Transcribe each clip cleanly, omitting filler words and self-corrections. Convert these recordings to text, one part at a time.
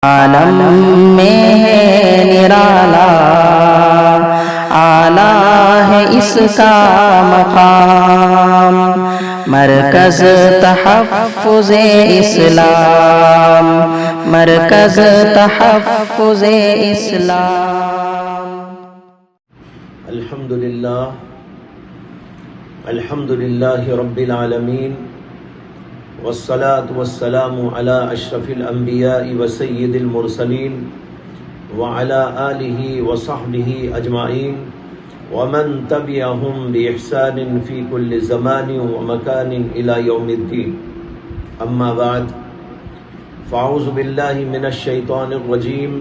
عالم میں ہے نرالا اعلیٰ ہے اس کا مقام، مرکز تحفظ اسلام، مرکز تحفظ اسلام۔ الحمدللہ رب العالمین، والصلاة والسلام علی اشرف الانبیاء وسید المرسلین وعلی آلہ وصحبہ اجمعین ومن تبعہم بإحسان فی کل زمان ومکان الی یوم الدین، اما بعد فاعوذ باللہ من الشیطان الرجیم،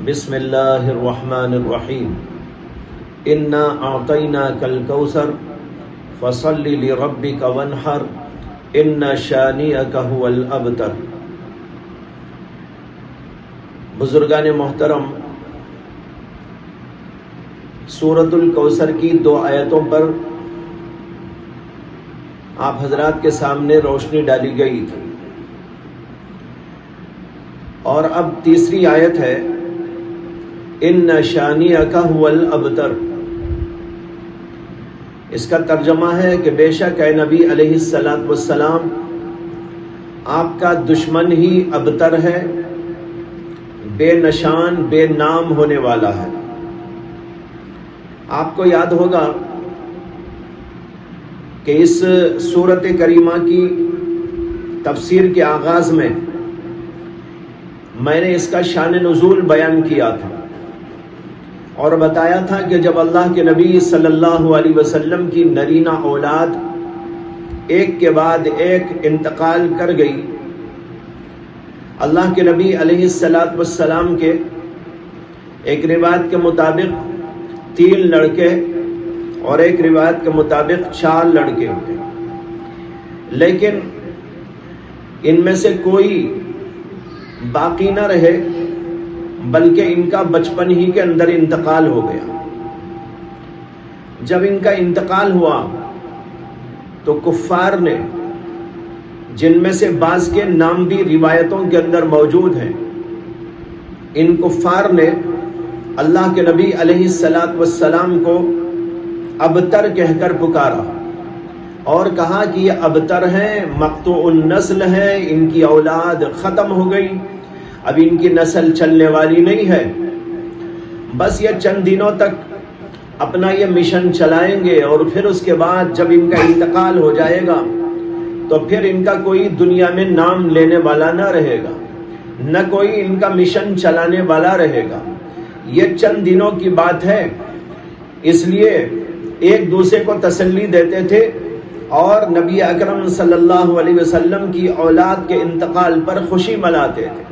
بسم اللہ الرحمن الرحیم۔ انا اعطیناک الکوثر فصل لربک وانحر ان شانئک هو الابتر۔ بزرگان محترم، سورۃ الکوثر کی 2 آیتوں پر آپ حضرات کے سامنے روشنی ڈالی گئی تھی، اور اب تیسری آیت ہے ان شانئک هو الابتر۔ اس کا ترجمہ ہے کہ بے شک اے نبی علیہ السلام، آپ کا دشمن ہی ابتر ہے، بے نشان بے نام ہونے والا ہے۔ آپ کو یاد ہوگا کہ اس سورۃ کریمہ کی تفسیر کے آغاز میں میں نے اس کا شان نزول بیان کیا تھا اور بتایا تھا کہ جب اللہ کے نبی صلی اللہ علیہ وسلم کی نرینہ اولاد ایک کے بعد ایک انتقال کر گئی، اللہ کے نبی علیہ السلام کے ایک روایت کے مطابق 3 لڑکے اور ایک روایت کے مطابق 4 لڑکے ہوئے، لیکن ان میں سے کوئی باقی نہ رہے، بلکہ ان کا بچپن ہی کے اندر انتقال ہو گیا۔ جب ان کا انتقال ہوا تو کفار نے، جن میں سے بعض کے نام بھی روایتوں کے اندر موجود ہیں، ان کفار نے اللہ کے نبی علیہ السلام کو ابتر کہہ کر پکارا اور کہا کہ یہ ابتر ہیں، مقطوع النسل ہیں، ان کی اولاد ختم ہو گئی، اب ان کی نسل چلنے والی نہیں ہے، بس یہ چند دنوں تک اپنا یہ مشن چلائیں گے، اور پھر اس کے بعد جب ان کا انتقال ہو جائے گا تو پھر ان کا کوئی دنیا میں نام لینے والا نہ رہے گا، نہ کوئی ان کا مشن چلانے والا رہے گا۔ یہ چند دنوں کی بات ہے، اس لیے ایک دوسرے کو تسلی دیتے تھے اور نبی اکرم صلی اللہ علیہ وسلم کی اولاد کے انتقال پر خوشی مناتے تھے،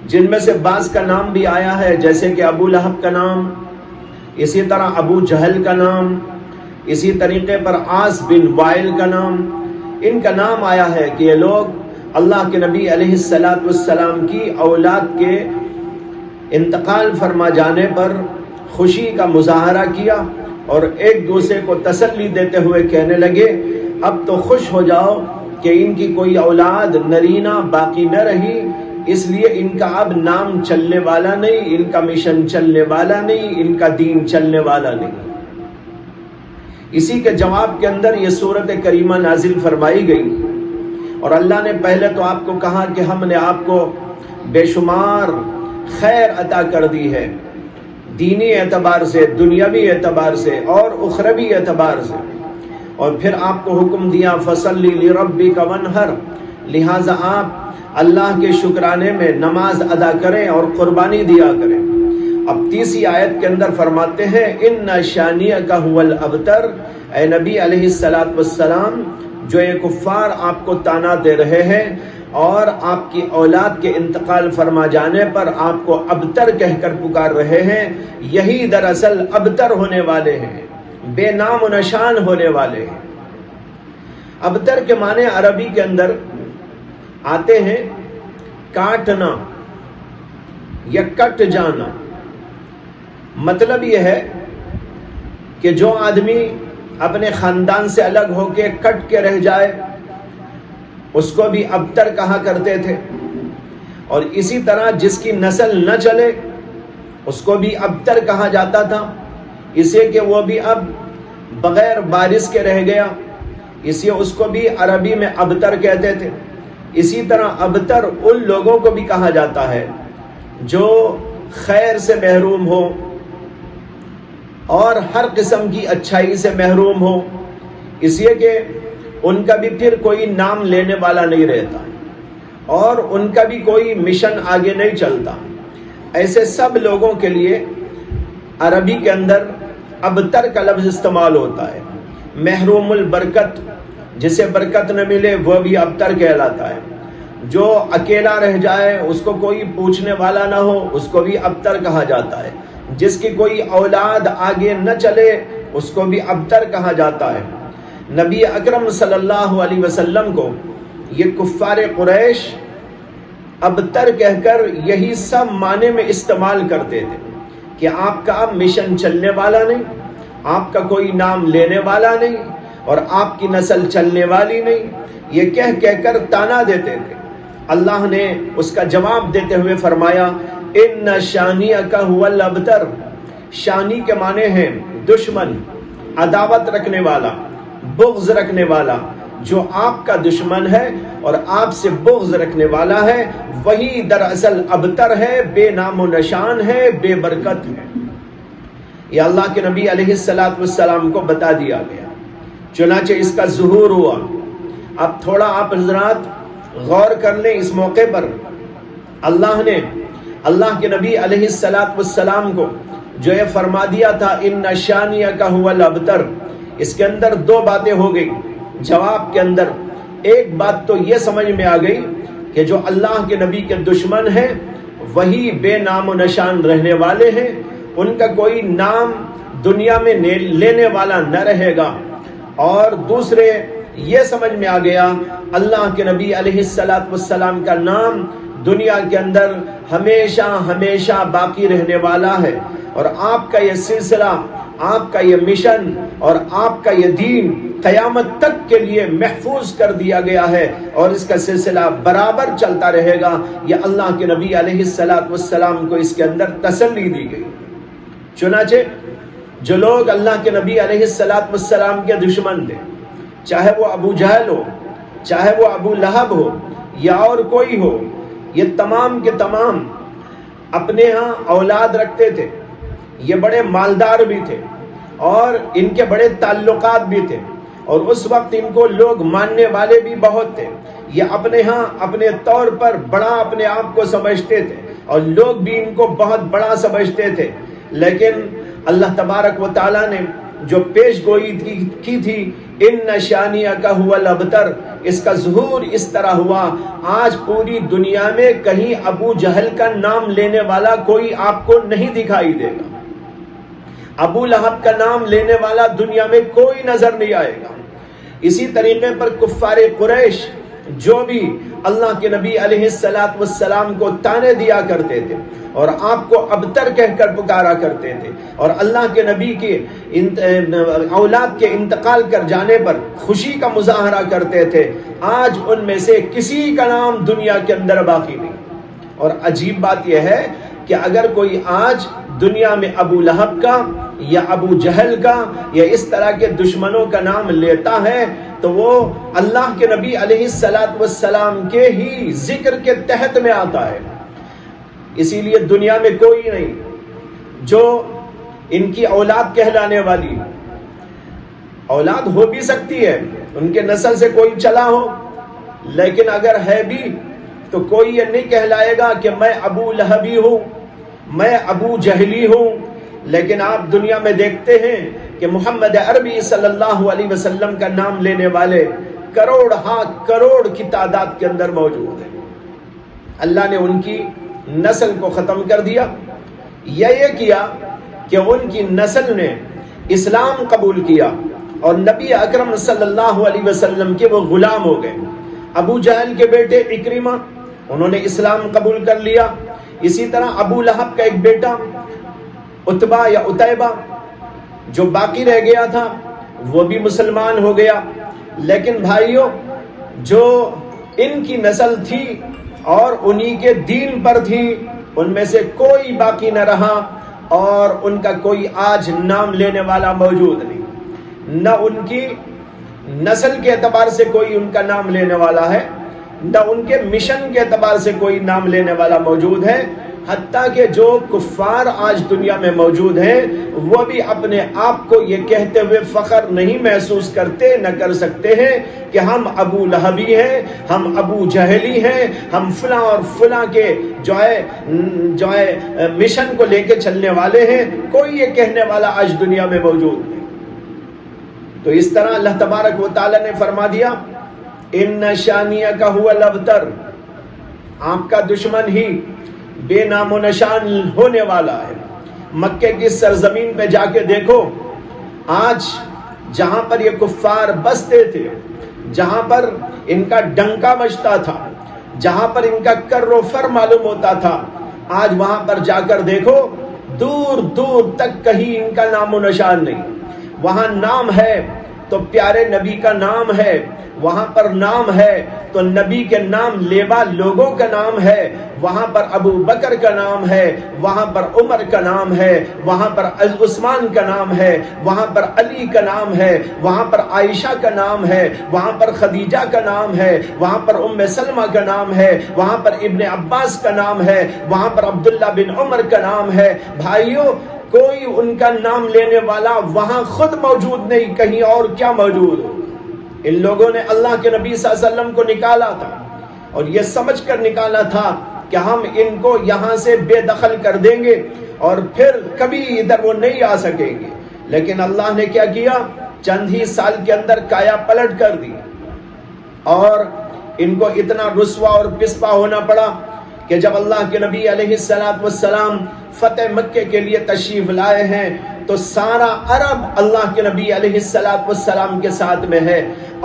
جن میں سے بعض کا نام بھی آیا ہے، جیسے کہ ابو لہب کا نام، اسی طرح ابو جہل کا نام، اسی طریقے پر عاص بن وائل کا نام، ان کا نام آیا ہے کہ یہ لوگ اللہ کے نبی علیہ السلام کی اولاد کے انتقال فرما جانے پر خوشی کا مظاہرہ کیا اور ایک دوسرے کو تسلی دیتے ہوئے کہنے لگے اب تو خوش ہو جاؤ کہ ان کی کوئی اولاد نرینہ باقی نہ رہی، اس لیے ان کا اب نام چلنے والا نہیں، ان کا مشن چلنے والا نہیں، ان کا دین چلنے والا نہیں۔ اسی کے جواب کے اندر یہ سورۃ کریمہ نازل فرمائی گئی، اور اللہ نے پہلے تو آپ کو کہا کہ ہم نے آپ کو بے شمار خیر عطا کر دی ہے، دینی اعتبار سے، دنیاوی اعتبار سے اور اخروی اعتبار سے، اور پھر آپ کو حکم دیا فصلی لربک وانحر، لہٰذا آپ اللہ کے شکرانے میں نماز ادا کریں اور قربانی دیا کریں۔ اب تیسری آیت کے اندر فرماتے ہیں ان شانئک هو الابتر، اے نبی علیہ السلام، جو یہ کفار آپ کو طعنہ دے رہے ہیں اور آپ کی اولاد کے انتقال فرما جانے پر آپ کو ابتر کہہ کر پکار رہے ہیں، یہی دراصل ابتر ہونے والے ہیں، بے نام و نشان ہونے والے ہیں۔ ابتر کے معنی عربی کے اندر آتے ہیں کاٹنا یا کٹ جانا۔ مطلب یہ ہے کہ جو آدمی اپنے خاندان سے الگ ہو کے کٹ کے رہ جائے، اس کو بھی ابتر کہا کرتے تھے، اور اسی طرح جس کی نسل نہ چلے اس کو بھی ابتر کہا جاتا تھا، اسے کہ وہ بھی اب بغیر بارش کے رہ گیا، اسے اس کو بھی عربی میں ابتر کہتے تھے۔ اسی طرح ابتر ان لوگوں کو بھی کہا جاتا ہے جو خیر سے محروم ہو اور ہر قسم کی اچھائی سے محروم ہو، اس لیے کہ ان کا بھی پھر کوئی نام لینے والا نہیں رہتا اور ان کا بھی کوئی مشن آگے نہیں چلتا۔ ایسے سب لوگوں کے لیے عربی کے اندر ابتر کا لفظ استعمال ہوتا ہے۔ محروم البرکت، جسے برکت نہ ملے وہ بھی ابتر کہلاتا ہے۔ جو اکیلا رہ جائے، اس کو کوئی پوچھنے والا نہ ہو، اس کو بھی ابتر کہا جاتا ہے۔ جس کی کوئی اولاد آگے نہ چلے اس کو بھی ابتر کہا جاتا ہے۔ نبی اکرم صلی اللہ علیہ وسلم کو یہ کفار قریش ابتر کہہ کر یہی سب معنی میں استعمال کرتے تھے کہ آپ کا مشن چلنے والا نہیں، آپ کا کوئی نام لینے والا نہیں اور آپ کی نسل چلنے والی نہیں، یہ کہہ کر تانا دیتے تھے۔ اللہ نے اس کا جواب دیتے ہوئے فرمایا ان شانئک ھو الابتر۔ شانی کے معنی ہیں دشمن، عداوت رکھنے والا، بغض رکھنے والا۔ جو آپ کا دشمن ہے اور آپ سے بغض رکھنے والا ہے وہی دراصل ابتر ہے، بے نام و نشان ہے، بے برکت ہے۔ یہ اللہ کے نبی علیہ السلام کو بتا دیا گیا، چنانچہ اس کا ظہور ہوا۔ اب تھوڑا آپ حضرات غور کر لیں اس موقع پر۔ اللہ نے اللہ کے نبی علیہ السلام کو جو یہ فرما دیا تھا ان شانئک ھو الابتر، اس کے اندر دو باتیں ہو گئی۔ جواب کے اندر ایک بات تو یہ سمجھ میں آ گئی کہ جو اللہ کے نبی کے دشمن ہیں وہی بے نام و نشان رہنے والے ہیں، ان کا کوئی نام دنیا میں لینے والا نہ رہے گا۔ اور دوسرے یہ سمجھ میں آ گیا اللہ کے نبی علیہ السلام کا نام دنیا کے اندر ہمیشہ ہمیشہ باقی رہنے والا ہے، اور آپ کا یہ سلسلہ، آپ کا یہ مشن اور آپ کا یہ دین قیامت تک کے لیے محفوظ کر دیا گیا ہے اور اس کا سلسلہ برابر چلتا رہے گا۔ یہ اللہ کے نبی علیہ السلام کو اس کے اندر تسلی دی گئی۔ چنانچہ جو لوگ اللہ کے نبی علیہ السلام کے دشمن تھے، چاہے وہ ابو جہل ہو، چاہے وہ ابو لہب ہو یا اور کوئی ہو، یہ تمام کے تمام اپنے ہاں اولاد رکھتے تھے، یہ بڑے مالدار بھی تھے اور ان کے بڑے تعلقات بھی تھے، اور اس وقت ان کو لوگ ماننے والے بھی بہت تھے۔ یہ اپنے ہاں اپنے طور پر بڑا اپنے آپ کو سمجھتے تھے اور لوگ بھی ان کو بہت بڑا سمجھتے تھے، لیکن اللہ تبارک و تعالیٰ نے جو پیش گوئی کی تھی ان شانئک ھو الابتر، اس کا ظہور اس طرح ہوا۔ آج پوری دنیا میں کہیں ابو جہل کا نام لینے والا کوئی آپ کو نہیں دکھائی دے گا، ابو لہب کا نام لینے والا دنیا میں کوئی نظر نہیں آئے گا۔ اسی طریقے پر کفار قریش جو بھی اللہ کے نبی علیہ السلام کو تانے دیا کرتے تھے اور آپ کو ابتر کہہ کر پکارا کرتے تھے اور اللہ کے نبی کے اولاد کے انتقال کر جانے پر خوشی کا مظاہرہ کرتے تھے، آج ان میں سے کسی کا نام دنیا کے اندر باقی نہیں۔ اور عجیب بات یہ ہے کہ اگر کوئی آج دنیا میں ابو لہب کا یا ابو جہل کا یا اس طرح کے دشمنوں کا نام لیتا ہے تو وہ اللہ کے نبی علیہ السلام کے ہی ذکر کے تحت میں آتا ہے۔ اسی لیے دنیا میں کوئی نہیں جو ان کی اولاد کہلانے والی، اولاد ہو بھی سکتی ہے ان کے نسل سے کوئی چلا ہو، لیکن اگر ہے بھی تو کوئی یہ نہیں کہلائے گا کہ میں ابو لہبی ہوں، میں ابو جہلی ہوں۔ لیکن آپ دنیا میں دیکھتے ہیں کہ محمد عربی صلی اللہ علیہ وسلم کا نام لینے والے کروڑ ہاں کروڑ کی تعداد کے اندر موجود ہیں۔ اللہ نے ان کی نسل کو ختم کر دیا، یہ کیا کہ ان کی نسل نے اسلام قبول کیا اور نبی اکرم صلی اللہ علیہ وسلم کے وہ غلام ہو گئے۔ ابو جہل کے بیٹے اکرمہ، انہوں نے اسلام قبول کر لیا۔ اسی طرح ابو لہب کا ایک بیٹا عتبہ یا عتیبہ جو باقی رہ گیا تھا وہ بھی مسلمان ہو گیا۔ لیکن بھائیوں، جو ان کی نسل تھی اور انہی کے دین پر تھی، ان میں سے کوئی باقی نہ رہا، اور ان کا کوئی آج نام لینے والا موجود نہیں، نہ ان کی نسل کے اعتبار سے کوئی ان کا نام لینے والا ہے، نہ ان کے مشن کے اعتبار سے کوئی نام لینے والا موجود ہے۔ حتیٰ کہ جو کفار آج دنیا میں موجود ہیں وہ بھی اپنے آپ کو یہ کہتے ہوئے فخر نہیں محسوس کرتے، نہ کر سکتے ہیں کہ ہم ابو لہبی ہیں، ہم ابو جہلی ہیں، ہم فلاں اور فلاں کے جو ہے مشن کو لے کے چلنے والے ہیں۔ کوئی یہ کہنے والا آج دنیا میں موجود نہیں۔ تو اس طرح اللہ تبارک و تعالی نے فرما دیا ان شانیک هو الابتر، آپ کا دشمن ہی بے نام و نشان ہونے والا ہے۔ مکے کی سرزمین پہ جا کے دیکھو، آج جہاں پر یہ کفار بستے تھے، جہاں پر ان کا ڈنکا بجتا تھا، جہاں پر ان کا کر و فر معلوم ہوتا تھا، آج وہاں پر جا کر دیکھو دور دور تک کہیں ان کا نام و نشان نہیں۔ وہاں نام ہے تو پیارے نبی کا نام ہے، وہاں پر نام ہے تو نبی کے نام لیوا لوگوں کا نام ہے، وہاں پر ابو بکر کا نام ہے، وہاں پر عمر کا نام ہے، وہاں پر عثمان کا نام ہے، وہاں پر علی کا نام ہے، وہاں پر عائشہ کا نام ہے، وہاں پر خدیجہ کا نام ہے، وہاں پر ام سلمہ کا نام ہے، وہاں پر ابن عباس کا نام ہے، وہاں پر عبداللہ بن عمر کا نام ہے۔ بھائیوں، کوئی ان کا نام لینے والا وہاں خود موجود نہیں، کہیں اور کیا موجود ہو۔ ان لوگوں نے اللہ کے نبی صلی اللہ علیہ وسلم کو نکالا تھا اور یہ سمجھ کر نکالا تھا کہ ہم ان کو یہاں سے بے دخل کر دیں گے اور پھر کبھی ادھر وہ نہیں آ سکیں گے، لیکن اللہ نے کیا کیا، چند ہی سال کے اندر کایا پلٹ کر دی، اور ان کو اتنا رسوا اور پسپا ہونا پڑا کہ جب اللہ کے نبی علیہ السلام فتح مکے کے لیے تشریف لائے ہیں تو سارا عرب اللہ کے نبی علیہ السلام کے ساتھ میں ہے،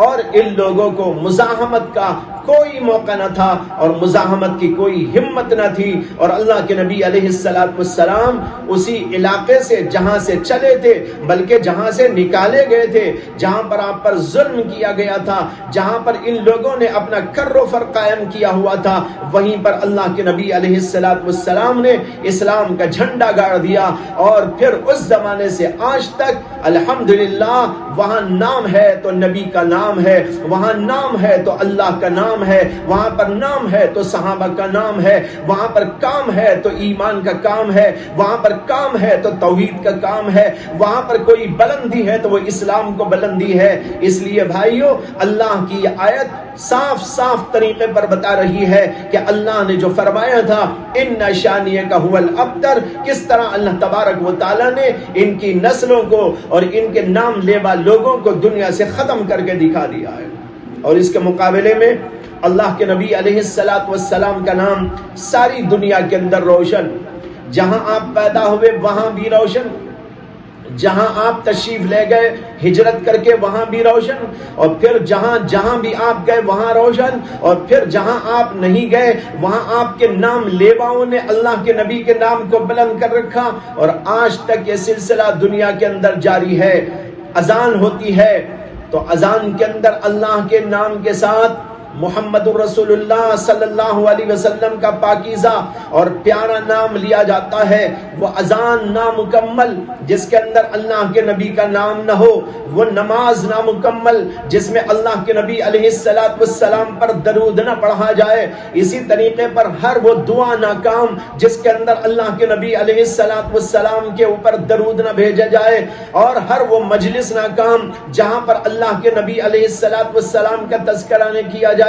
اور ان لوگوں کو مزاحمت کا کوئی موقع نہ تھا اور مزاحمت کی کوئی ہمت نہ تھی، اور اللہ کے نبی علیہ السلام اسی علاقے سے جہاں سے چلے تھے، بلکہ جہاں سے نکالے گئے تھے، جہاں پر آپ پر ظلم کیا گیا تھا، جہاں پر ان لوگوں نے اپنا کر و فر قائم کیا ہوا تھا، وہیں پر اللہ کے نبی علیہ السلام نے اسلام کا جھنڈا گاڑ دیا، اور پھر اس زمانے سے آج تک الحمدللہ وہاں نام ہے تو نبی کا نام ہے، وہاں نام ہے تو اللہ کا نام ہے، وہاں پر نام ہے تو صحابہ کا نام ہے، وہاں پر کام ہے تو ایمان کا کام ہے، وہاں پر کام ہے تو توحید کا کام ہے، وہاں پر کوئی بلندی ہے تو وہ اسلام کو بلندی ہے۔ اس لیے بھائیوں، اللہ کی یہ آیت صاف صاف طریقے پر بتا رہی ہے کہ اللہ نے جو فرمایا تھا ان شانیک هو الابتر، کس طرح اللہ تبارک و تعالی نے ان کی نسلوں کو اور ان کے نام لیوا لوگوں کو دنیا سے ختم کر کے دکھا دیا ہے، اور اس کے مقابلے میں اللہ کے نبی علیہ السلام کا نام ساری دنیا کے اندر روشن، جہاں آپ پیدا ہوئے وہاں بھی روشن، جہاں آپ تشریف لے گئے ہجرت کر کے وہاں بھی روشن، اور پھر جہاں بھی آپ گئے وہاں روشن، اور پھر جہاں آپ نہیں گئے وہاں آپ کے نام لیواؤں نے اللہ کے نبی کے نام کو بلند کر رکھا، اور آج تک یہ سلسلہ دنیا کے اندر جاری ہے۔ اذان ہوتی ہے تو اذان کے اندر اللہ کے نام کے ساتھ محمد الرسول اللہ صلی اللہ علیہ وسلم کا پاکیزہ اور پیارا نام لیا جاتا ہے۔ وہ اذان نامکمل جس کے اندر اللہ کے نبی کا نام نہ ہو، وہ نماز نامکمل جس میں اللہ کے نبی علیہ السلام پر درود نہ پڑھا جائے، اسی طریقے پر ہر وہ دعا ناکام جس کے اندر اللہ کے نبی علیہ السلام کے اوپر درود نہ بھیجا جائے، اور ہر وہ مجلس ناکام جہاں پر اللہ کے نبی علیہ السلام کا تذکرہ نہ کیا جائے۔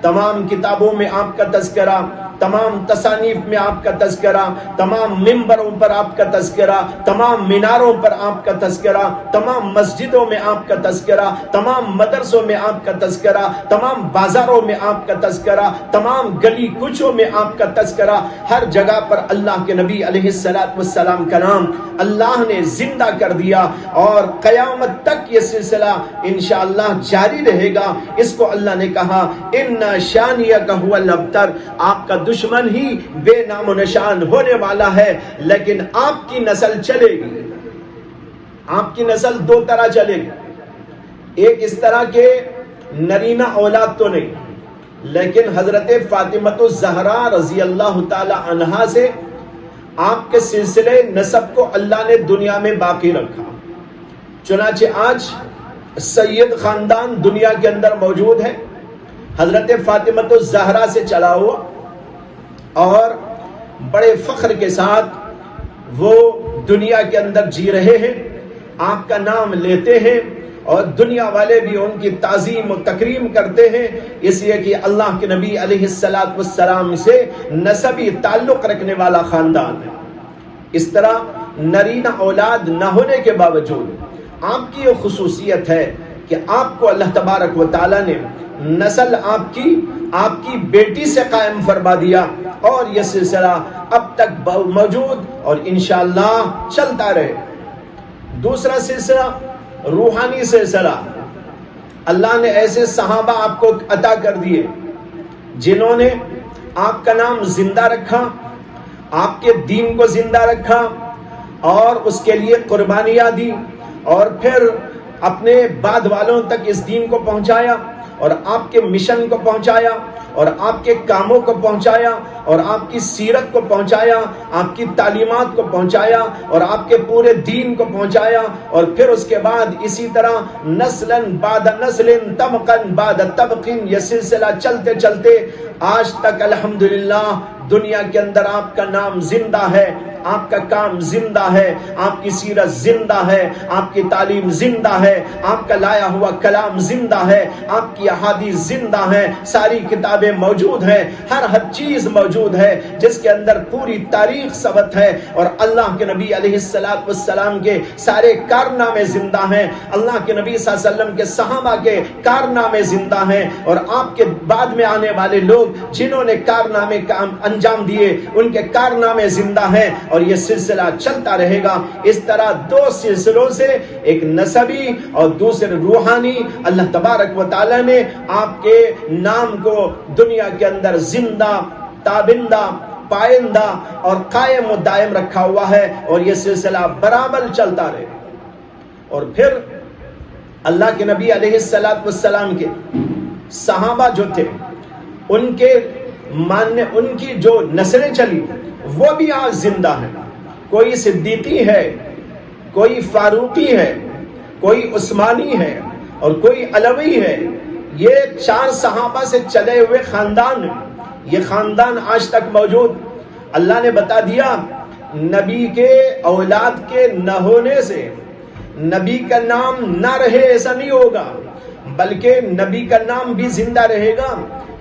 تمام کتابوں میں آپ کا تذکرہ، تمام تصانیف میں آپ کا تذکرہ، تمام منبروں پر آپ کا تذکرہ، تمام میناروں پر آپ کا تذکرہ، تمام مسجدوں میں آپ کا تذکرہ، تمام مدرسوں میں آپ کا تذکرہ، تمام بازاروں میں آپ کا تذکرہ، تمام گلی کوچوں میں آپ کا تذکرہ، ہر جگہ پر اللہ کے نبی علیہ السلام کا نام اللہ نے زندہ کر دیا، اور قیامت تک یہ سلسلہ انشاءاللہ جاری رہے گا۔ اس کو اللہ نے کہا ان شانیک هو الابتر، آپ کا دشمن ہی بے نام و نشان ہونے والا ہے، لیکن آپ کی نسل چلے گی۔ آپ کی نسل دو طرح چلے گی، ایک اس طرح کے نرینہ اولاد تو نہیں، لیکن حضرت فاطمہ الزہرا رضی اللہ تعالی عنہا سے آپ کے سلسلے نسب کو اللہ نے دنیا میں باقی رکھا. چنانچہ آج سید خاندان دنیا کے اندر موجود ہے، حضرت فاطمہ الزہرا سے چلا ہوا، اور بڑے فخر کے ساتھ وہ دنیا کے اندر جی رہے ہیں، آپ کا نام لیتے ہیں، اور دنیا والے بھی ان کی تعظیم و تکریم کرتے ہیں، اس لیے کہ اللہ کے نبی علیہ السلام سے نسبی تعلق رکھنے والا خاندان ہے. اس طرح نرینہ اولاد نہ ہونے کے باوجود آپ کی یہ خصوصیت ہے کہ آپ کو اللہ تبارک و تعالی نے نسل آپ کی بیٹی سے قائم فرما دیا، اور یہ سلسلہ اب تک موجود اور انشاءاللہ چلتا رہے. دوسرا سلسلہ روحانی سلسلہ. اللہ نے ایسے صحابہ آپ کو عطا کر دیے جنہوں نے آپ کا نام زندہ رکھا، آپ کے دین کو زندہ رکھا، اور اس کے لیے قربانیاں دی، اور پھر اپنے بعد والوں تک اس دین کو پہنچایا، اور آپ کے مشن کو پہنچایا، اور آپ کے کاموں کو پہنچایا، اور آپ کی سیرت کو پہنچایا، آپ کی تعلیمات کو پہنچایا، اور آپ کے پورے دین کو پہنچایا. اور پھر اس کے بعد اسی طرح نسلاً بعد نسل طبقاً بعد طبق یہ سلسلہ چلتے چلتے آج تک الحمدللہ دنیا کے اندر آپ کا نام زندہ ہے، آپ کا کام زندہ ہے، آپ کی سیرت زندہ ہے، آپ کی تعلیم زندہ ہے، آپ کا لایا ہوا کلام زندہ ہے، آپ کی احادیث زندہ ہے، ساری کتابیں موجود ہیں، ہر چیز موجود ہے جس کے اندر پوری تاریخ ثبت ہے. اور اللہ کے نبی علیہ السلام کے سارے کارنامے زندہ ہیں، اللہ کے نبی صلی اللہ علیہ وسلم کے صحابہ کے کارنامے زندہ ہیں، اور آپ کے بعد میں آنے والے لوگ جنہوں نے کارنامے انجام دیے ان کے کارنامے زندہ ہیں، اور یہ سلسلہ چلتا رہے گا. اس طرح دو سلسلوں سے، ایک نسبی اور دوسرے روحانی، اللہ تبارک و تعالی نے آپ کے نام کو دنیا کے اندر زندہ، تابندہ، پائندہ اور قائم و دائم رکھا ہوا ہے، اور یہ سلسلہ برابر چلتا رہے. اور پھر اللہ کے نبی علیہ السلام کے صحابہ جو تھے ان کی جو نسلیں چلی وہ بھی آج زندہ ہیں. کوئی صدیقی ہے، کوئی فاروقی ہے، کوئی عثمانی ہے، اور کوئی علوی ہے. یہ 4 صحابہ سے چلے ہوئے خاندان ہے، یہ خاندان آج تک موجود. اللہ نے بتا دیا نبی کے اولاد کے نہ ہونے سے نبی کا نام نہ رہے ایسا نہیں ہوگا، بلکہ نبی کا نام بھی زندہ رہے گا،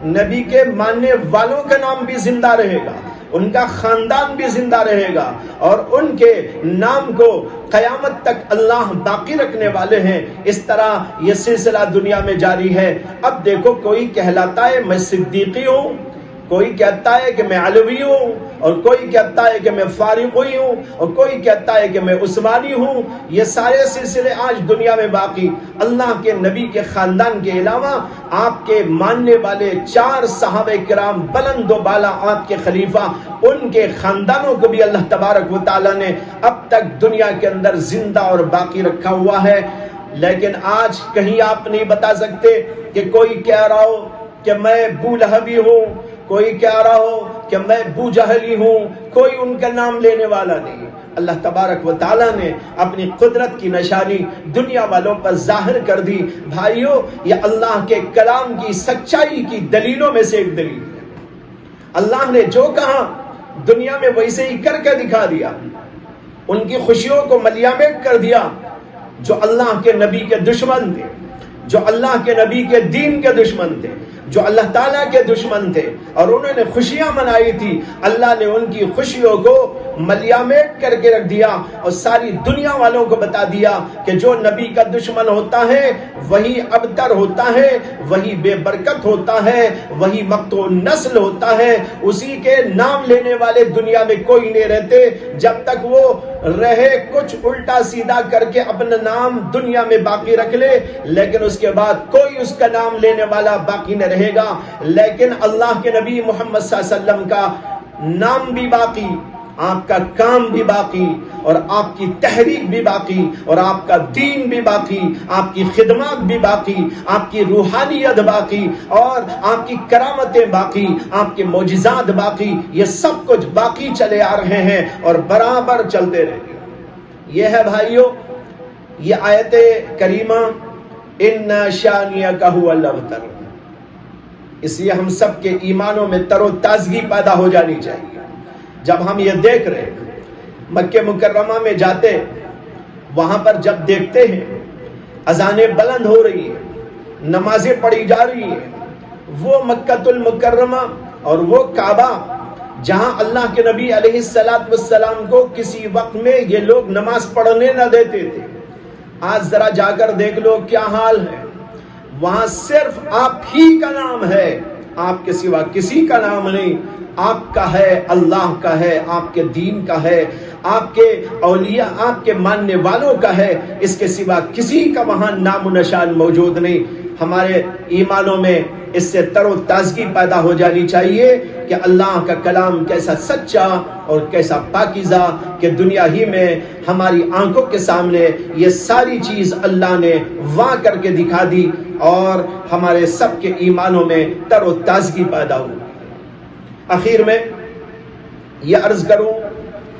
نبی کے ماننے والوں کا نام بھی زندہ رہے گا، ان کا خاندان بھی زندہ رہے گا، اور ان کے نام کو قیامت تک اللہ باقی رکھنے والے ہیں. اس طرح یہ سلسلہ دنیا میں جاری ہے. اب دیکھو، کوئی کہلاتا ہے میں صدیقی ہوں، کوئی کہتا ہے کہ میں علوی ہوں، اور کوئی کہتا ہے کہ میں فاروقی ہوں، اور کوئی کہتا ہے کہ میں عثمانی ہوں. یہ سارے سلسلے آج دنیا میں باقی. اللہ کے نبی کے خاندان کے علاوہ آپ کے ماننے والے 4 صحابہ کرام بلند و بالا آپ کے خلیفہ، ان کے خاندانوں کو بھی اللہ تبارک و تعالی نے اب تک دنیا کے اندر زندہ اور باقی رکھا ہوا ہے. لیکن آج کہیں آپ نہیں بتا سکتے کہ کوئی کہہ رہا ہو کہ میں ابو لہبی ہوں، کوئی کہہ رہا ہو کہ میں ابو جہلی ہوں، کوئی ان کا نام لینے والا نہیں. اللہ تبارک و تعالیٰ نے اپنی قدرت کی نشانی دنیا والوں پر ظاہر کر دی. بھائیو، یہ اللہ کے کلام کی سچائی کی دلیلوں میں سے ایک دلیل ہے. اللہ نے جو کہا دنیا میں ویسے ہی کر کے دکھا دیا. ان کی خوشیوں کو ملیامت کر دیا. جو اللہ کے نبی کے دشمن تھے، جو اللہ کے نبی کے دین کے دشمن تھے، جو اللہ تعالیٰ کے دشمن تھے، اور انہوں نے خوشیاں منائی تھی، اللہ نے ان کی خوشیوں کو ملیامت کر کے رکھ دیا، اور ساری دنیا والوں کو بتا دیا کہ جو نبی کا دشمن ہوتا ہے وہی ابتر ہوتا ہے، وہی بے برکت ہوتا ہے، وہی مقطوع نسل ہوتا ہے. اسی کے نام لینے والے دنیا میں کوئی نہیں رہتے. جب تک وہ رہے کچھ الٹا سیدھا کر کے اپنا نام دنیا میں باقی رکھ لے، لیکن اس کے بعد کوئی اس کا نام لینے والا باقی نہ رہے گا. لیکن اللہ کے نبی محمد صلی اللہ علیہ وسلم کا نام بھی باقی، آپ کا کام بھی باقی اور آپ کی تحریک بھی باقی اور آپ کا دین بھی باقی، آپ کی خدمات بھی باقی، آپ کی روحانیت باقی اور آپ کی کرامتیں باقی، آپ کے معجزات باقی، یہ سب کچھ باقی چلے آ رہے ہیں اور برابر چلتے رہیں گے۔ یہ ہے بھائیو یہ آیت کریمہ ان شانیک هو الابتر، اس لیے ہم سب کے ایمانوں میں تر و تازگی پیدا ہو جانی چاہیے۔ جب ہم یہ دیکھ رہے ہیں مکہ مکرمہ میں جاتے، وہاں پر جب دیکھتے ہیں اذانیں بلند ہو رہی ہیں، نمازیں پڑھی جا رہی ہیں، وہ مکہ المکرمہ اور وہ کعبہ جہاں اللہ کے نبی علیہ السلام کو کسی وقت میں یہ لوگ نماز پڑھنے نہ دیتے تھے، آج ذرا جا کر دیکھ لو کیا حال ہے۔ وہاں صرف آپ ہی کا نام ہے، آپ کے سوا کسی کا نام نہیں، آپ کا ہے، اللہ کا ہے، آپ کے دین کا ہے، آپ کے اولیاء، آپ کے ماننے والوں کا ہے، اس کے سوا کسی کا وہاں نام و نشان موجود نہیں۔ ہمارے ایمانوں میں اس سے تر و تازگی پیدا ہو جانی چاہیے کہ اللہ کا کلام کیسا سچا اور کیسا پاکیزہ کہ دنیا ہی میں ہماری آنکھوں کے سامنے یہ ساری چیز اللہ نے واہ کر کے دکھا دی اور ہمارے سب کے ایمانوں میں تر و تازگی پیدا ہوئی۔ آخر میں یہ عرض کروں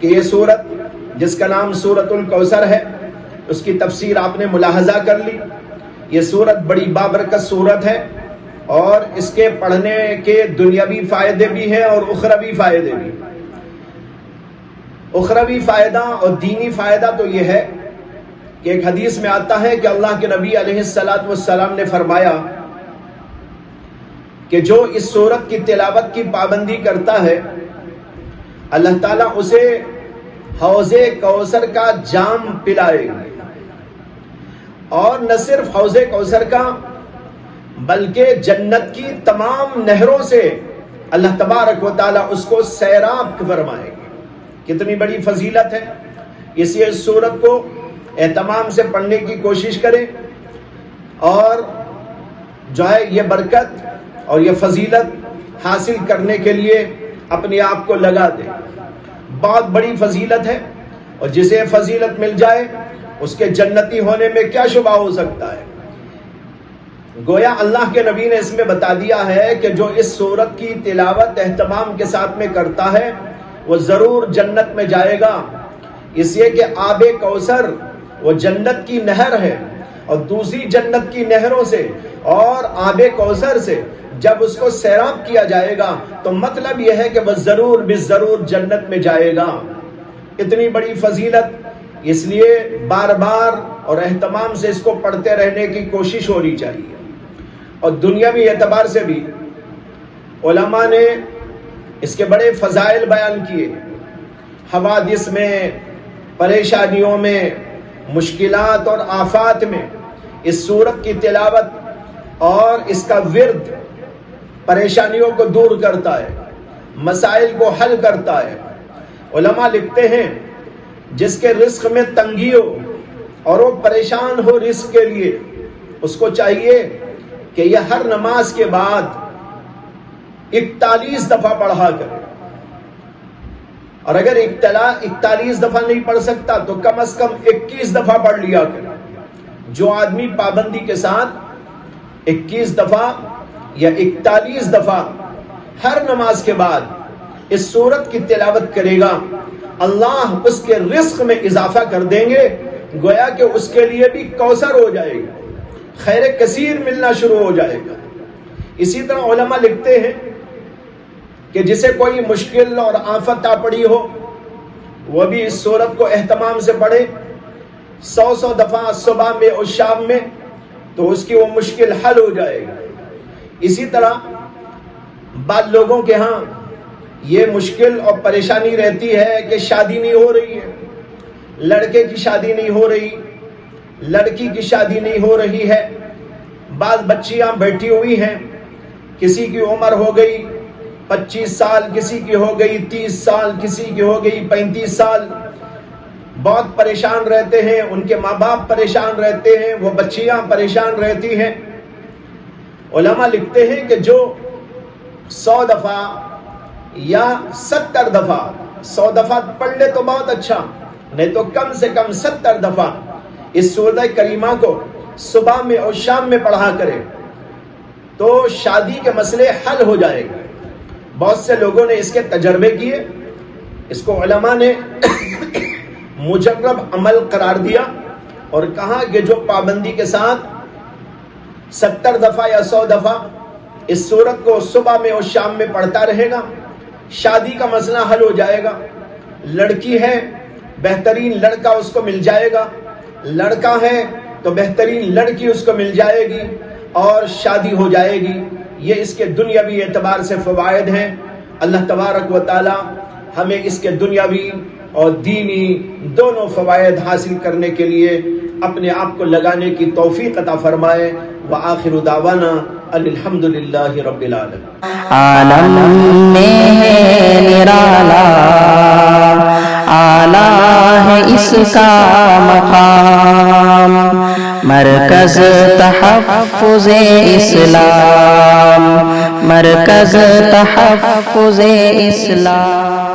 کہ یہ سورت جس کا نام سورۃ الکوثر ہے، اس کی تفسیر آپ نے ملاحظہ کر لی۔ یہ سورت بڑی بابرکت سورت ہے اور اس کے پڑھنے کے دنیاوی فائدے بھی ہیں اور اخروی فائدے بھی۔ اخروی فائدہ اور دینی فائدہ تو یہ ہے کہ ایک حدیث میں آتا ہے کہ اللہ کے نبی علیہ السلام نے فرمایا کہ جو اس سورت کی تلاوت کی پابندی کرتا ہے اللہ تعالیٰ اسے حوض کوثر کا جام پلائے گا، اور نہ صرف حوض کوثر کا بلکہ جنت کی تمام نہروں سے اللہ تبارک و تعالیٰ اس کو سیراب فرمائے گا۔ کتنی بڑی فضیلت ہے، اس لیے اس سورت کو اہتمام سے پڑھنے کی کوشش کریں اور جو ہے یہ برکت اور یہ فضیلت حاصل کرنے کے لیے اپنے آپ کو لگا دیں۔ بہت بڑی فضیلت ہے اور جسے فضیلت مل جائے اس کے جنتی ہونے میں کیا شبہ ہو سکتا ہے۔ گویا اللہ کے نبی نے اس میں بتا دیا ہے کہ جو اس سورت کی تلاوت اہتمام کے ساتھ میں کرتا ہے وہ ضرور جنت میں جائے گا، اس لیے کہ آب کوثر وہ جنت کی نہر ہے اور دوسری جنت کی نہروں سے اور آب کوثر سے جب اس کو سیراب کیا جائے گا تو مطلب یہ ہے کہ وہ ضرور بھی ضرور جنت میں جائے گا۔ اتنی بڑی فضیلت، اس لیے بار بار اور اہتمام سے اس کو پڑھتے رہنے کی کوشش ہونی چاہیے۔ اور دنیاوی اعتبار سے بھی علماء نے اس کے بڑے فضائل بیان کیے، حوادث میں، پریشانیوں میں، مشکلات اور آفات میں اس سورت کی تلاوت اور اس کا ورد پریشانیوں کو دور کرتا ہے، مسائل کو حل کرتا ہے۔ علماء لکھتے ہیں جس کے رزق میں تنگی ہو اور وہ پریشان ہو رزق کے لیے، اس کو چاہیے کہ یہ ہر نماز کے بعد 41 دفعہ پڑھا کرے، اور اگر 41 دفعہ نہیں پڑھ سکتا تو کم از کم 21 دفعہ پڑھ لیا کرے۔ جو آدمی پابندی کے ساتھ 21 دفعہ یا 41 دفعہ ہر نماز کے بعد اس سورت کی تلاوت کرے گا، اللہ اس کے رزق میں اضافہ کر دیں گے، گویا کہ اس کے لیے بھی کوثر ہو جائے گا، خیر کثیر ملنا شروع ہو جائے گا۔ اسی طرح علماء لکھتے ہیں کہ جسے کوئی مشکل اور آفت آ پڑی ہو وہ بھی اس سورت کو اہتمام سے پڑھے 100 دفعہ صبح میں اور شام میں، تو اس کی وہ مشکل حل ہو جائے گا۔ اسی طرح بعض لوگوں کے ہاں یہ مشکل اور پریشانی رہتی ہے کہ شادی نہیں ہو رہی ہے، لڑکے کی شادی نہیں ہو رہی، لڑکی کی شادی نہیں ہو رہی ہے، بعض بچیاں بیٹھی ہوئی ہیں، کسی کی عمر ہو گئی 25 سال، کسی کی ہو گئی 30 سال، کسی کی ہو گئی 35 سال، بہت پریشان رہتے ہیں، ان کے ماں باپ پریشان رہتے ہیں، وہ بچیاں پریشان رہتی ہیں۔ علماء لکھتے ہیں کہ جو 100 دفعہ یا 70 دفعہ 100 دفعہ پڑھ لے تو بہت اچھا، نہیں تو کم سے کم 70 دفعہ اس سورہ کریمہ کو صبح میں اور شام میں پڑھا کرے تو شادی کے مسئلے حل ہو جائے گا۔ بہت سے لوگوں نے اس کے تجربے کیے، اس کو علماء نے مجرب عمل قرار دیا اور کہا کہ جو پابندی کے ساتھ 70 دفعہ یا 100 دفعہ اس سورت کو صبح میں اور شام میں پڑھتا رہے گا، شادی کا مسئلہ حل ہو جائے گا۔ لڑکی ہے بہترین لڑکا اس کو مل جائے گا، لڑکا ہے تو بہترین لڑکی اس کو مل جائے گی اور شادی ہو جائے گی۔ یہ اس کے دنیاوی اعتبار سے فوائد ہیں۔ اللہ تبارک و تعالی ہمیں اس کے دنیاوی اور دینی دونوں فوائد حاصل کرنے کے لیے اپنے آپ کو لگانے کی توفیق عطا فرمائے۔ وآخر دعوانا الحمدللہ رب العالمین۔ عالم میں ہے نرالا، اعلیٰ ہے اس کا مقام، مرکز تحفظ اسلام، مرکز تحفظ اسلام۔